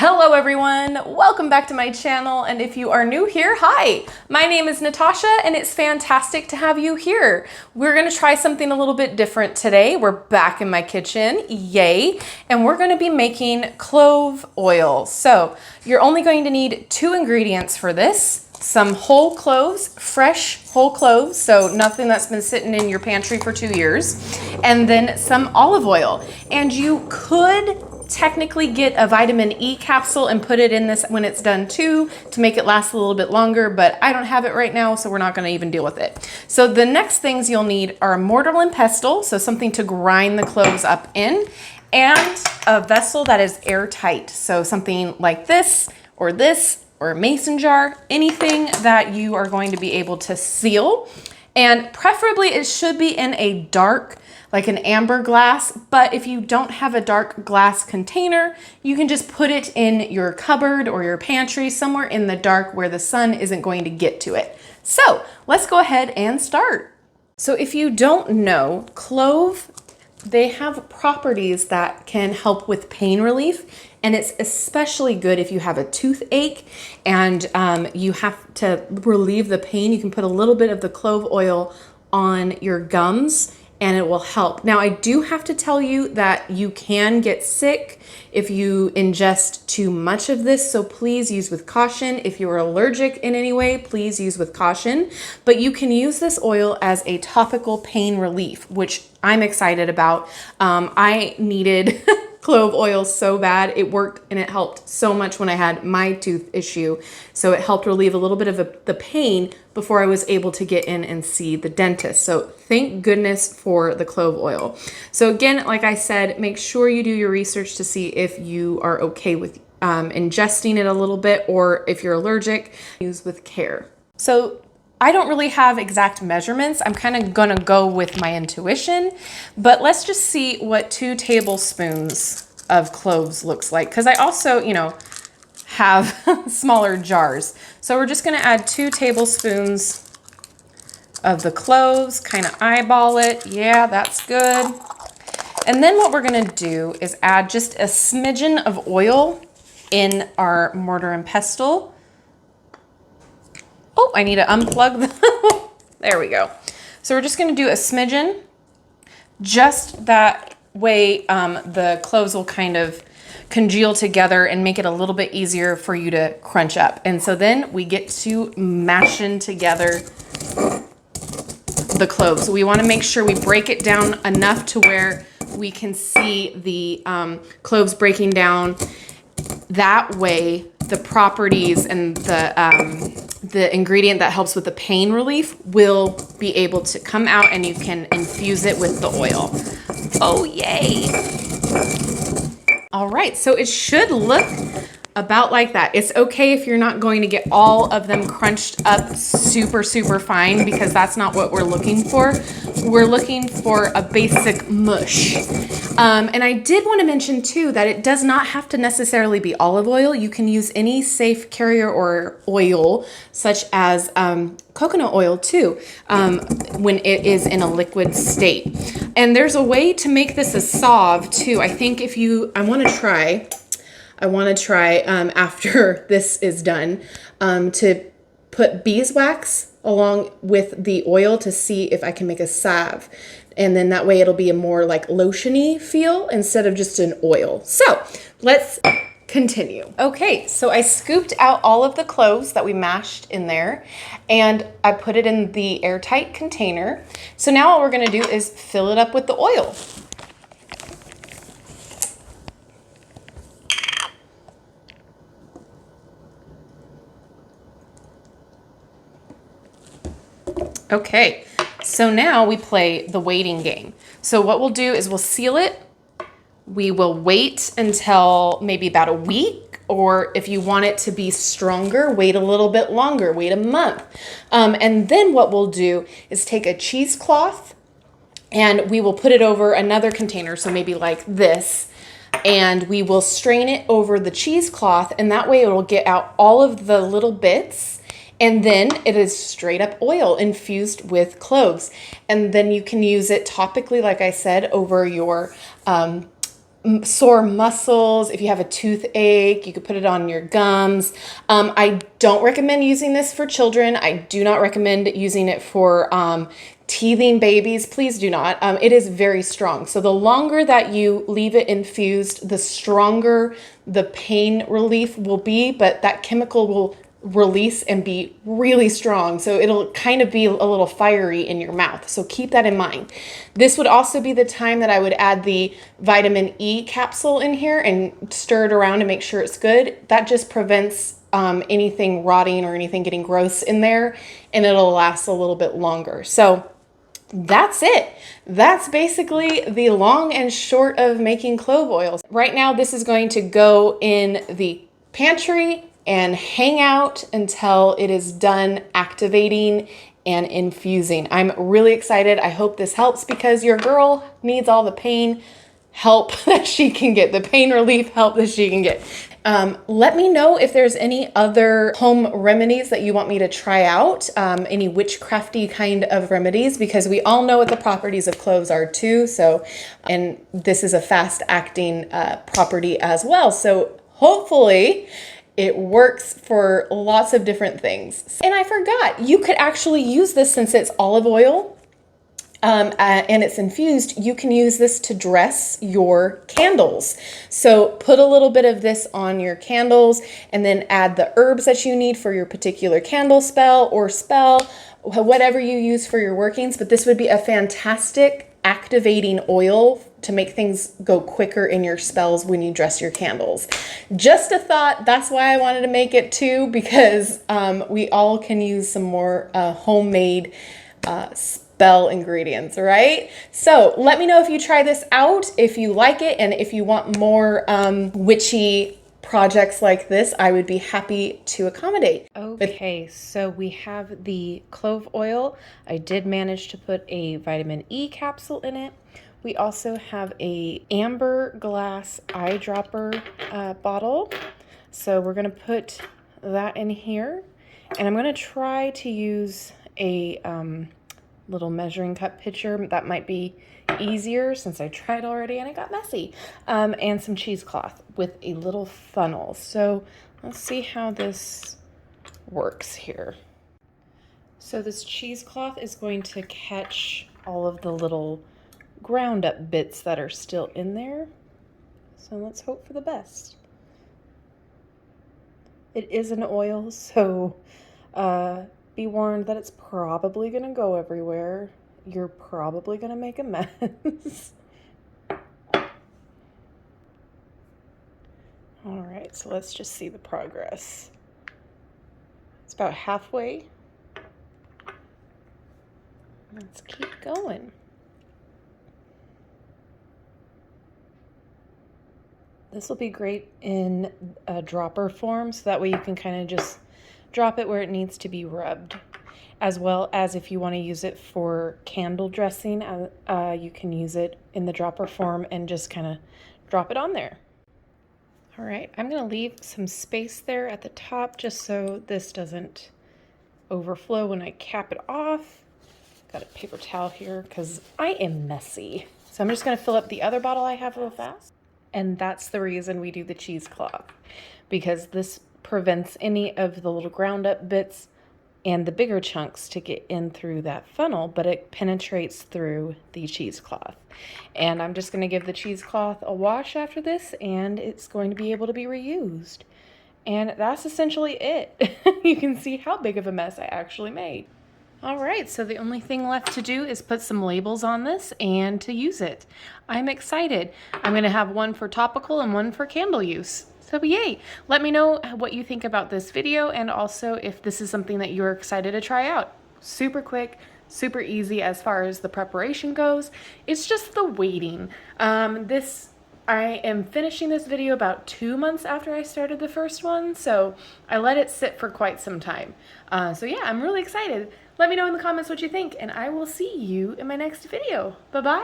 Hello everyone, welcome back to my channel, and if you are new here, hi! My name is Natasha and it's fantastic to have you here. We're gonna try something a little bit different today. We're back in my kitchen, yay! And we're gonna be making clove oil. So you're only going to need 2 ingredients for this. Some whole cloves, fresh whole cloves, so nothing that's been sitting in your pantry for 2 years, and then some olive oil. And you could technically get a vitamin E capsule and put it in this when it's done too to make it last a little bit longer, but I don't have it right now, so we're not going to even deal with it. So the next things you'll need are a mortar and pestle, so something to grind the cloves up in, and a vessel that is airtight, so something like this or a mason jar, anything that you are going to be able to seal. And preferably it should be in a dark, like an amber glass, but if you don't have a dark glass container, you can just put it in your cupboard or your pantry somewhere in the dark where the sun isn't going to get to it. So let's go ahead and start. So if you don't know, clove, they have properties that can help with pain relief, and it's especially good if you have a toothache and you have to relieve the pain. You can put a little bit of the clove oil on your gums and it will help. Now, I do have to tell you that you can get sick if you ingest too much of this, so please use with caution. If you're allergic in any way, please use with caution. But you can use this oil as a topical pain relief, which I'm excited about. I needed clove oil so bad. It worked and it helped so much when I had my tooth issue. So it helped relieve a little bit of the pain before I was able to get in and see the dentist. So thank goodness for the clove oil. So again, like I said, make sure you do your research to see if you are okay with ingesting it a little bit, or if you're allergic, use with care. So I don't really have exact measurements. I'm kind of gonna go with my intuition, but let's just see what 2 tablespoons of cloves looks like. Cause I also, have smaller jars. So we're just gonna add 2 tablespoons of the cloves, kind of eyeball it. Yeah, that's good. And then what we're gonna do is add just a smidgen of oil in our mortar and pestle. Oh, I need to unplug the, there we go. So we're just gonna do a smidgen, just that way the cloves will kind of congeal together and make it a little bit easier for you to crunch up. And so then we get to mashing together the cloves. We wanna make sure we break it down enough to where we can see the cloves breaking down. That way, the properties and the ingredient that helps with the pain relief will be able to come out, and you can infuse it with the oil. Oh, yay. All right, so it should look about like that. It's okay if you're not going to get all of them crunched up super, super fine, because that's not what we're looking for. We're looking for a basic mush. And I did want to mention too that it does not have to necessarily be olive oil. You can use any safe carrier or oil, such as coconut oil too, when it is in a liquid state. And there's a way to make this a salve too. I think if you, I want to try after this is done, to put beeswax along with the oil to see if I can make a salve. And then that way it'll be a more like lotiony feel instead of just an oil. So let's continue. Okay, so I scooped out all of the cloves that we mashed in there, and I put it in the airtight container. So now what we're gonna do is fill it up with the oil. Okay, so now we play the waiting game. So what we'll do is we'll seal it. We will wait until maybe about a week, or if you want it to be stronger, wait a little bit longer, wait a month. And then what we'll do is take a cheesecloth and we will put it over another container, so maybe like this, and we will strain it over the cheesecloth, and that way it will get out all of the little bits. And then it is straight up oil infused with cloves. And then you can use it topically, like I said, over your sore muscles, if you have a toothache, you could put it on your gums. I don't recommend using this for children. I do not recommend using it for teething babies. Please do not. It is very strong. So the longer that you leave it infused, the stronger the pain relief will be, but that chemical will release and be really strong. So it'll kind of be a little fiery in your mouth. So keep that in mind. This would also be the time that I would add the vitamin E capsule in here and stir it around to make sure it's good. That just prevents anything rotting or anything getting gross in there, and it'll last a little bit longer. So that's it. That's basically the long and short of making clove oils. Right now, this is going to go in the pantry and hang out until it is done activating and infusing. I'm really excited. I hope this helps because your girl needs all the pain help that she can get, the pain relief help that she can get. Let me know if there's any other home remedies that you want me to try out, any witchcrafty kind of remedies, because we all know what the properties of cloves are too. So, and this is a fast acting property as well. So hopefully it works for lots of different things. And I forgot, you could actually use this since it's olive oil and it's infused. You can use this to dress your candles. So put a little bit of this on your candles and then add the herbs that you need for your particular candle spell or whatever you use for your workings. But this would be a fantastic activating oil to make things go quicker in your spells when you dress your candles. Just a thought. That's why I wanted to make it too, because we all can use some more homemade spell ingredients, right? So let me know if you try this out, if you like it, and if you want more witchy projects like this, I would be happy to accommodate. Okay, so we have the clove oil. I did manage to put a vitamin E capsule in it. We also have a amber glass eyedropper bottle. So we're gonna put that in here, and I'm gonna try to use a little measuring cup pitcher. That might be easier since I tried already and it got messy. And some cheesecloth with a little funnel. So let's see how this works here. So this cheesecloth is going to catch all of the little ground up bits that are still in there. So let's hope for the best. It is an oil, so be warned that it's probably gonna go everywhere. You're probably gonna make a mess. All right, so let's just see the progress. It's about halfway. Let's keep going. This will be great in a dropper form, so that way you can kind of just drop it where it needs to be rubbed. As well as if you want to use it for candle dressing, you can use it in the dropper form and just kind of drop it on there. All right, I'm going to leave some space there at the top just so this doesn't overflow when I cap it off. Got a paper towel here because I am messy. So I'm just going to fill up the other bottle I have real fast. And that's the reason we do the cheesecloth, because this prevents any of the little ground up bits and the bigger chunks to get in through that funnel, but it penetrates through the cheesecloth. And I'm just going to give the cheesecloth a wash after this, and it's going to be able to be reused. And that's essentially it. You can see how big of a mess I actually made. All right, so the only thing left to do is put some labels on this and to use it. I'm excited. I'm going to have one for topical and one for candle use. So yay! Let me know what you think about this video, and also if this is something that you're excited to try out. Super quick, super easy as far as the preparation goes. It's just the waiting. I am finishing this video about 2 months after I started the first one, so I let it sit for quite some time. So yeah, I'm really excited. Let me know in the comments what you think, and I will see you in my next video. Bye-bye.